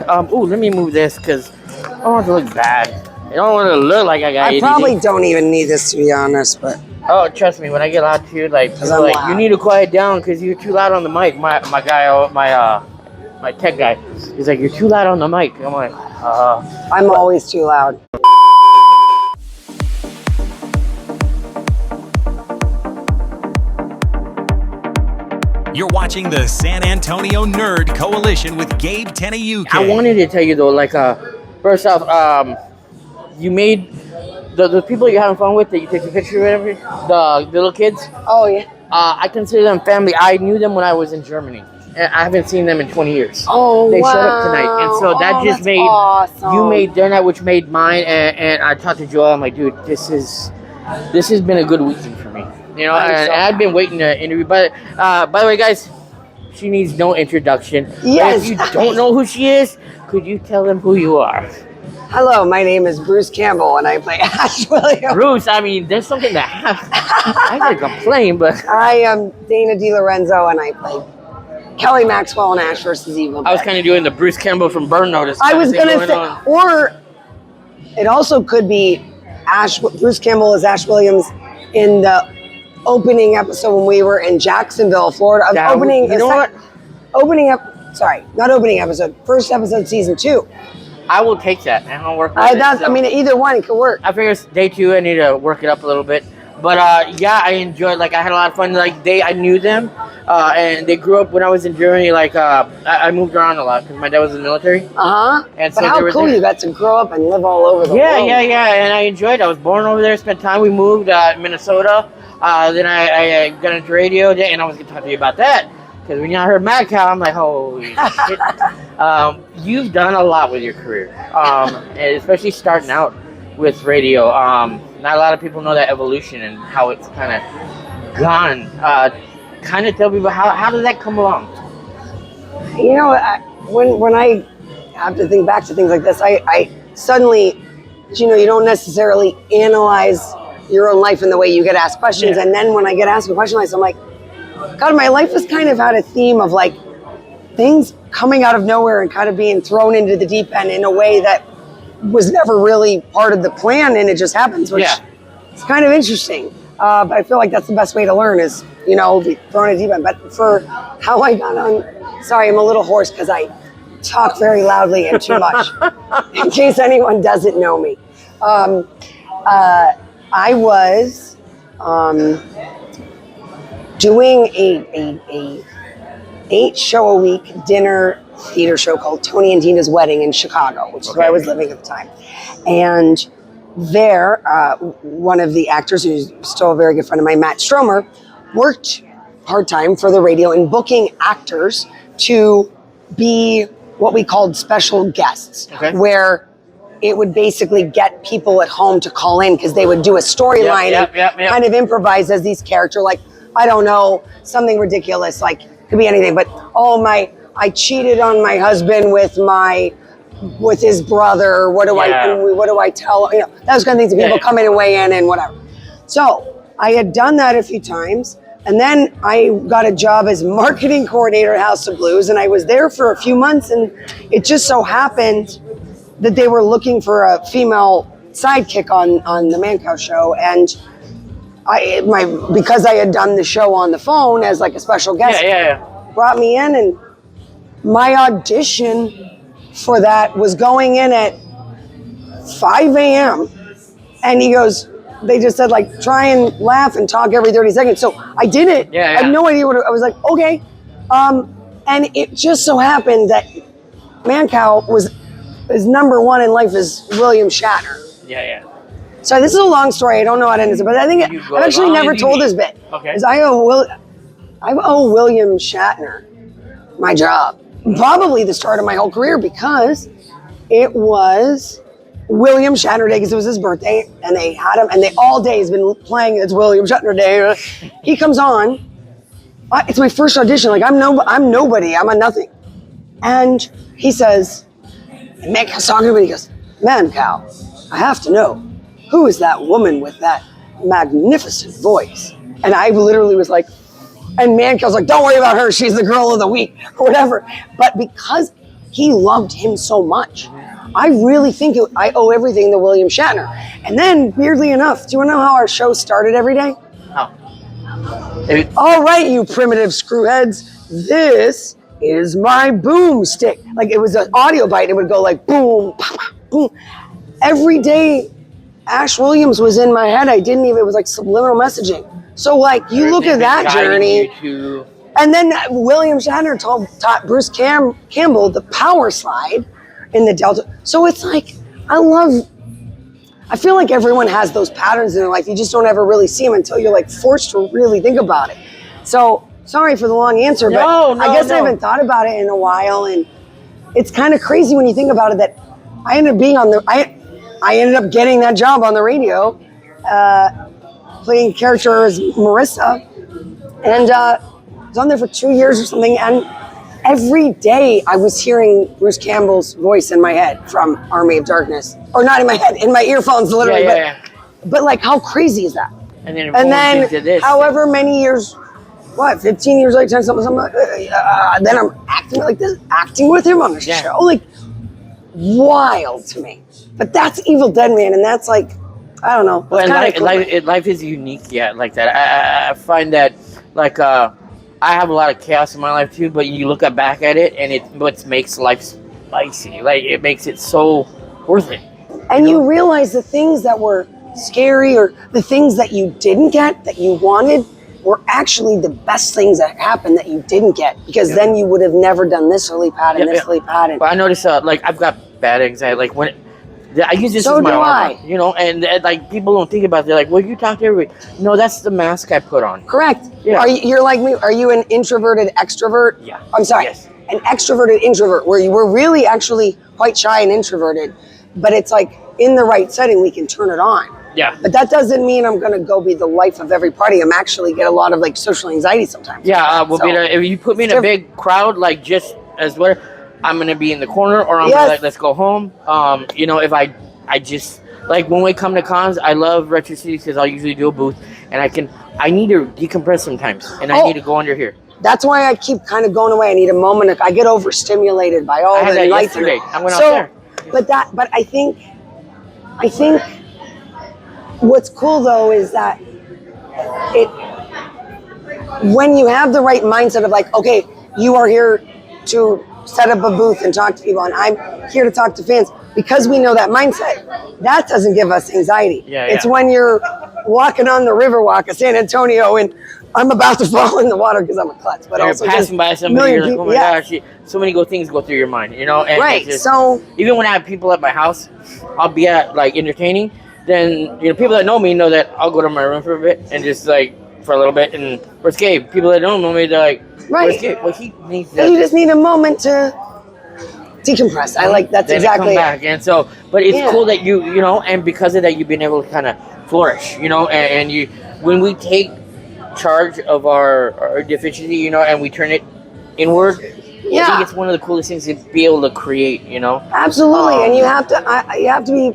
Ooh, let me move this because I don't want to look bad. I don't want to look like I got ADD. I probably don't even need this, to be honest, but... Oh, trust me, when I get loud too, like, you need to quiet down because you're too loud on the mic. My guy, my tech guy, he's like, you're too loud on the mic. I'm like, I'm always too loud. You're watching the San Antonio Nerd Coalition with Gabe Tenayuke. I wanted to tell you though, like, first off, you made the people you're having fun with that you take a picture with, the little kids. Oh yeah. I consider them family. I knew them when I was in Germany, and I haven't seen them in 20 years. Oh, they wow. showed up tonight, and so that just made awesome. You made their night, which made mine. And I talked to Joel. I'm like, dude, this has been a good weekend for me. You know, and I've been waiting to interview. But by the way, guys, she needs no introduction. Yes. If you don't know who she is, could you tell them who you are? Hello, my name is Bruce Campbell, and I play Ash Williams. Bruce, I mean, there's something that I gotta complain, but I am Dana Delarenzo, and I play Kelly Maxwell in Ash vs. Evil Dead. I was kind of doing the Bruce Campbell from Burn Notice. I was gonna say, or it also could be Bruce Campbell as Ash Williams in the opening episode when we were in Jacksonville, Florida. First episode, season 2. I will take that and I'll work with it. I mean, either one could work. I figure it's day 2. I need to work it up a little bit. But yeah, I enjoyed. Like, I had a lot of fun. Like, I knew them, and they grew up when I was in Germany. Like, I moved around a lot because my dad was in the military. And so how cool you got to grow up and live all over the world. Yeah, and I enjoyed it. I was born over there, spent time. We moved Minnesota. Then I got into radio, and I was going to talk to you about that. Because when I heard Mad Cow, I'm like, holy shit. You've done a lot with your career, and especially starting out with radio. Not a lot of people know that evolution and how it's kind of gone. Kind of tell people, how did that come along? You know, when I have to think back to things like this, I suddenly, you know, you don't necessarily analyze your own life in the way you get asked questions. Yeah. And then when I get asked a question like this, I'm like, God, my life has kind of had a theme of like things coming out of nowhere and kind of being thrown into the deep end in a way that was never really part of the plan, and it just happens, which is kind of interesting. But I feel like that's the best way to learn is, you know, be thrown in the deep end. But for how I got on, sorry, I'm a little hoarse because I talk very loudly and too much, in case anyone doesn't know me. I was doing a 8-show-a-week dinner theater show called Tony and Dina's Wedding in Chicago, which is where I was living at the time. And there, one of the actors, who's still a very good friend of mine, Matt Stromer, worked part-time for the radio in booking actors to be what we called special guests, where it would basically get people at home to call in because they would do a storyline and kind of improvise as these characters, like, I don't know, something ridiculous, like, could be anything, but, I cheated on my husband with his brother. What do I tell? You know, those kind of things. People come in and weigh in and whatever. So I had done that a few times, and then I got a job as marketing coordinator at House of Blues, and I was there for a few months, and it just so happened that they were looking for a female sidekick on the Man Cow show, and because I had done the show on the phone as like a special guest, brought me in, and my audition for that was going in at 5 a.m. And he goes, they just said, like, try and laugh and talk every 30 seconds. So I did it. I had no idea I was like, okay. And it just so happened that Man Cow is number one in life is William Shatner. So this is a long story. I don't know how to end it, but I think I've actually never told this bit. Because I owe William Shatner my job. Probably the start of my whole career, because it was William Shatner Day, because it was his birthday, and they had him, and they all day has been playing It's William Shatner Day. He comes on. It's my first audition. Like, I'm nobody. I'm a nothing. And he says, and Man Cow's talking to me. He goes, Man Cow, I have to know, who is that woman with that magnificent voice? And I literally was like, and Man Cow's like, don't worry about her. She's the girl of the week or whatever. But because he loved him so much. I really think I owe everything to William Shatner. And then, weirdly enough, do you want to know how our show started every day? How? All right, you primitive screwheads. This is my boomstick. Like, it was an audio bite. It would go like boom, pop, boom. Every day, Ash Williams was in my head. It was like subliminal messaging. So, like, you look at that journey. And then William Shatner taught Bruce Campbell the power slide in the Delta. So it's like, I feel like everyone has those patterns in their life. You just don't ever really see them until you're like forced to really think about it. So sorry for the long answer, but I guess I haven't thought about it in a while. And it's kind of crazy when you think about it that I ended up being I ended up getting that job on the radio, playing character as Marissa. And I was on there for 2 years or something. And every day I was hearing Bruce Campbell's voice in my head from Army of Darkness. Or not in my head, in my earphones, literally. But like, how crazy is that? And then however many years, 15 years later, something then I'm acting with him on the show. Like, wild to me. But that's Evil Dead Man, and that's like, I don't know. Well, life is unique, like that. I find that, like, I have a lot of chaos in my life too, but you look back at it, and what makes life spicy. Like, it makes it so worth it. And you realize the things that were scary or the things that you didn't get, that you wanted, were actually the best things that happened that you didn't get. Because then you would have never done this lily pad and this lily pad. And but I noticed, like, I've got bad anxiety. Like, when I use this as my armor, you know, and like, people don't think about it. They're like, well, you talk to everybody. No, that's the mask I put on. Correct. Yeah. You're like me. Are you an introverted extrovert? Yeah. I'm sorry. Yes. An extroverted introvert, where you were really actually quite shy and introverted, but it's like, in the right setting, we can turn it on. Yeah. But that doesn't mean I'm going to go be the life of every party. I'm actually get a lot of like social anxiety sometimes. Yeah. If you put me in a big crowd, like, just as what, I'm going to be in the corner, or I'm gonna, like, let's go home. You know, if I just, like, when we come to cons, I love Retro City because I'll usually do a booth, and I need to decompress sometimes, and I need to go under here. That's why I keep kind of going away. I need a moment. I get overstimulated by all the lights. Yesterday. I went out there. But I think what's cool though is that when you have the right mindset of like, okay, you are here to set up a booth and talk to people, and I'm here to talk to fans, because we know that mindset, that doesn't give us anxiety. It's when you're walking on the Riverwalk of San Antonio and I'm about to fall in the water because I'm a klutz, but also passing by somebody, you're like, oh my gosh, so many things go through your mind, you know? And so even when I have people at my house, I'll be at, like, entertaining, then, you know, people that know me know that I'll go to my room for a bit and just, like, for a little bit, and where's Gabe? People that don't know me, they're like, where's Gabe? Well, he needs that. You just need a moment to decompress. I like, that's then exactly come back. And so, but it's cool that you know, and because of that, you've been able to kind of flourish, you know, and you, when we take charge of our deficiency, you know, and we turn it inward, I think it's one of the coolest things to be able to create, you know. Absolutely. And you have to be,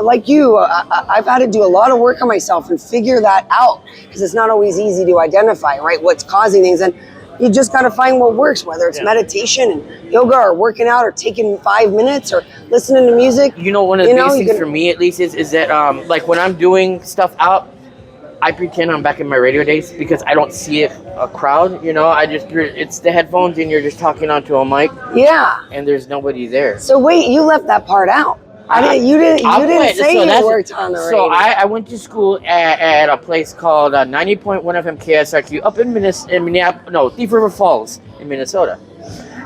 like you, I've had to do a lot of work on myself and figure that out, because it's not always easy to identify, right, what's causing things. And you just got to find what works, whether it's meditation and yoga or working out or taking 5 minutes or listening to music. You know, one of the biggest things for me, at least, is that, like, when I'm doing stuff out, I pretend I'm back in my radio days because I don't see a crowd, you know. It's the headphones and you're just talking onto a mic. Yeah. And there's nobody there. So wait, you left that part out. You didn't say you worked on the radio. So I went to school at a place called 90.1 FM KSRQ up in Thief River Falls in Minnesota.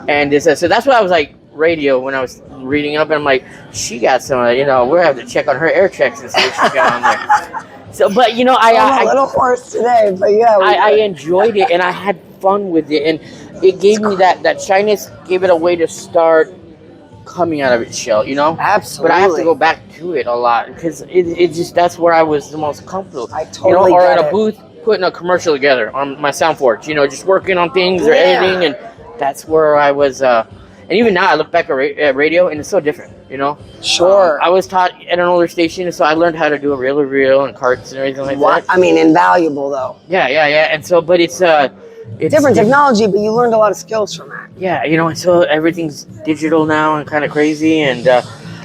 And so that's why I was like, radio, when I was reading up, and I'm like, she got some, you know, we're going to have to check on her air checks and see what she got on there. So, but, you know, I'm a little hoarse today, but yeah. I enjoyed it, and I had fun with it, and it gave me that shyness, gave it a way to start coming out of its shell, you know? Absolutely. But I have to go back to it a lot, because it just, that's where I was the most comfortable. I totally or at a booth, putting a commercial together on my Soundforge, you know, just working on things or editing, and that's where I was, and even now I look back at radio, and it's so different, you know? Sure. I was taught at an older station, so I learned how to do a reel and carts and everything like that. I mean, invaluable, though. Yeah. And so, but it's, different technology, but you learned a lot of skills from that. Yeah, you know, so everything's digital now and kind of crazy, and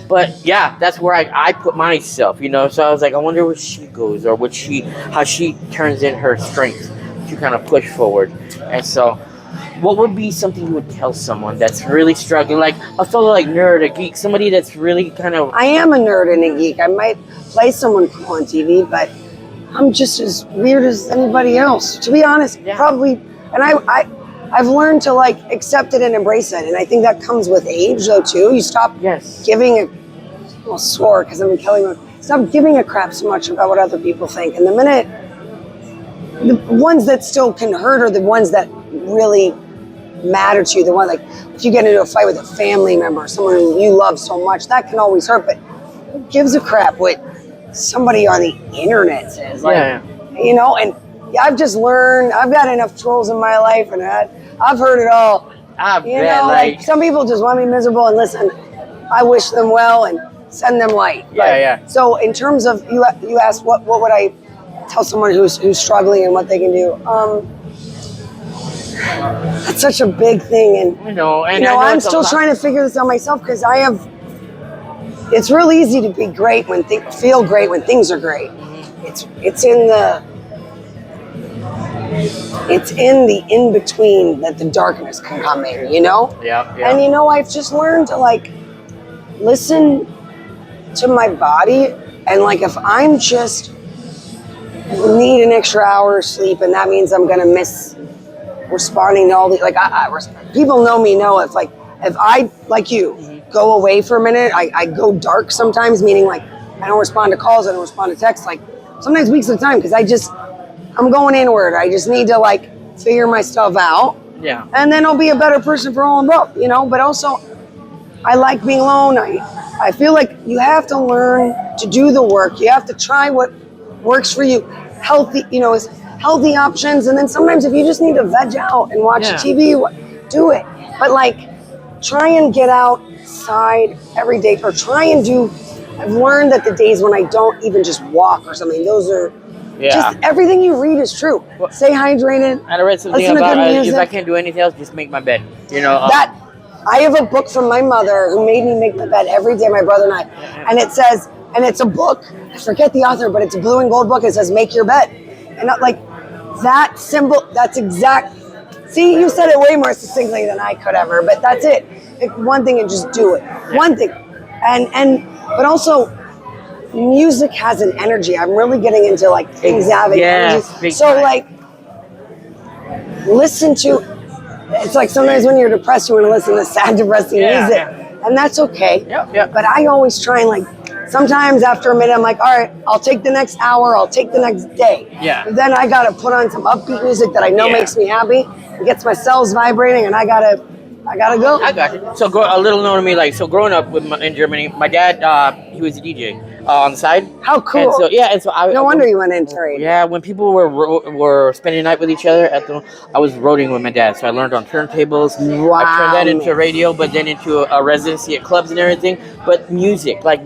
but yeah, that's where I put myself, you know. So I was like, I wonder where she goes, or how she turns in her strength to kind of push forward. And so, what would be something you would tell someone that's really struggling, like a fellow like nerd, a geek, somebody that's really kind of... I am a nerd and a geek. I might play someone cool on TV, but I'm just as weird as anybody else. To be honest, probably. And I've learned to like accept it and embrace it. And I think that comes with age though too. You stop giving stop giving a crap so much about what other people think. And the minute, the ones that still can hurt are the ones that really matter to you. The one, like if you get into a fight with a family member, someone who you love so much, that can always hurt. But who gives a crap what somebody on the internet says? Like, you know, and I've just learned, I've got enough trolls in my life, and I've heard it all. You know, like some people just want me miserable, and listen, I wish them well and send them light. So in terms of, you asked what would I tell someone who's struggling and what they can do? That's such a big thing, and I'm still trying to figure this out myself, because it's real easy to be great feel great when things are great. It's in the in-between that the darkness can come in, you know? And you know, I've just learned to like listen to my body, and like if I'm just need an extra hour of sleep, and that means I'm gonna miss responding to all the, like people know if I, like you, go away for a minute, I go dark sometimes, meaning like I don't respond to calls, I don't respond to texts, like sometimes weeks at a time, because I'm going inward. I just need to like figure my stuff out. And then I'll be a better person for all involved, you know. But also, I like being alone. I feel like you have to learn to do the work. You have to try what works for you. Healthy options. And then sometimes if you just need to veg out and watch TV, do it. But like, try and get outside every day, or try and do. I've learned that the days when I don't even just walk or something, those are just everything you read is true. Stay hydrated. And I read something about if I can't do anything else, just make my bed. You know that. I have a book from my mother who made me make my bed every day, my brother and I, and it says, and it's a book. I forget the author, but it's a blue and gold book. It says, "Make your bed," and not like that symbol. That's exact. See, you said it way more succinctly than I could ever, but that's it. Pick one thing and just do it. One thing, but also. Music has an energy. I'm really getting into like things having energy. So like, listen to. It's like sometimes when you're depressed, you want to listen to sad, depressing music, and that's okay. But I always try and like. Sometimes after a minute, I'm like, all right, I'll take the next hour. I'll take the next day. But then I gotta put on some upbeat music that I know makes me happy, and gets my cells vibrating, and I gotta go. I got you. So a little known to me, like, so growing up in Germany, my dad, he was a DJ on the side. How cool! And so no wonder you went into radio. Yeah, when people were spending the night with each other I was roading with my dad, so I learned on turntables. Wow, I turned that into radio, but then into a residency at clubs and everything. But music, I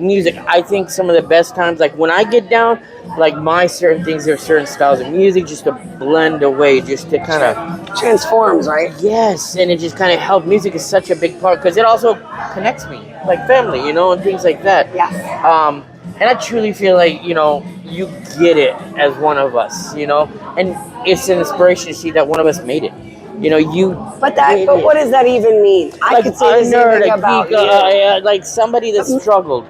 think some of the best times, like when I get down, like my certain things, there are certain styles of music just to blend away, just to kind of transforms, right? Yes, and it just kind of helped. Music is such a big part because it also connects me, like family, you know, and things like that. Yes. And I truly feel like, you know, you get it as one of us, you know, and it's an inspiration to see that one of us made it. You know, But what does that even mean? I could say the same thing about you. Like somebody that struggled.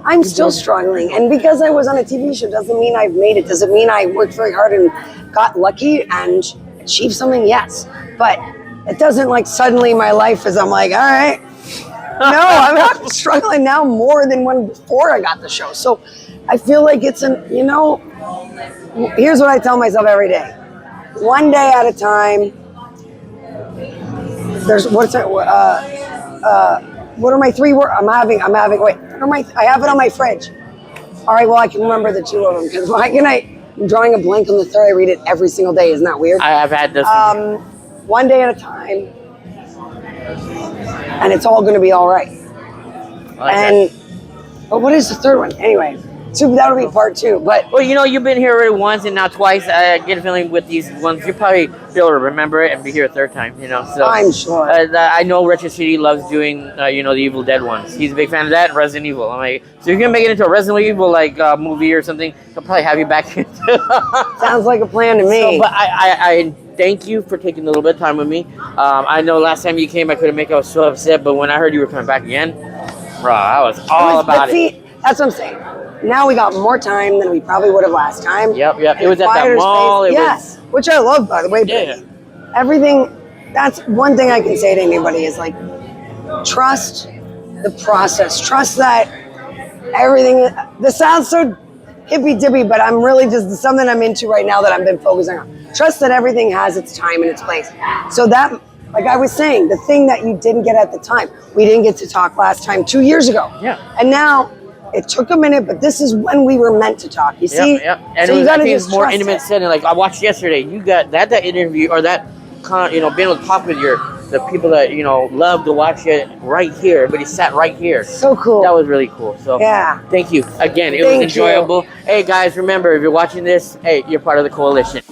I'm still struggling, and because I was on a TV show doesn't mean I've made it. Does it mean I worked very hard and got lucky and achieved something? Yes, but it doesn't like suddenly my life is. I'm like, all right. No, I'm struggling now more than when before I got the show. So I feel like it's here's what I tell myself every day. One day at a time. What are my 3 words? I have it on my fridge. All right, well, I can remember the 2 of them, because I'm drawing a blank on the third. I read it every single day. Isn't that weird? I've had this. One day at a time. And it's all going to be all right. But what is the third one? Anyway, So that'll be part 2. But well, you've been here already once and now twice. I get a feeling with these ones, you'll probably be able to remember it and be here a third time. So I'm sure. I know Retro City loves doing the Evil Dead ones. He's a big fan of that and Resident Evil. I'm like, so you're gonna make it into a Resident Evil movie or something? He'll probably have you back here. Sounds like a plan to me. So, but I thank you for taking a little bit of time with me. I know last time you came, I couldn't make it. I was so upset, but when I heard you were coming back again, bro, I was all about it. See, that's what I'm saying. Now we got more time than we probably would have last time. Yep. It was at that mall. Which I love, by the way. Yeah. Everything, that's one thing I can say to anybody is like, trust the process. Trust that everything, this sounds so hippy-dippy, but I'm really just something I'm into right now that I've been focusing on. Trust that everything has its time and its place. So that, like I was saying, the thing that you didn't get at the time, we didn't get to talk last time 2 years ago. Yeah. And now, it took a minute, but this is when we were meant to talk. You see? Yep. And so it was, you I gotta think just it's more trust intimate it. setting. Like I watched yesterday, you got that interview or that being able to talk with the people that love to watch it right here. Everybody sat right here. So cool. That was really cool. So yeah. Thank you again. It was enjoyable. Hey guys, remember if you're watching this, hey, you're part of the coalition.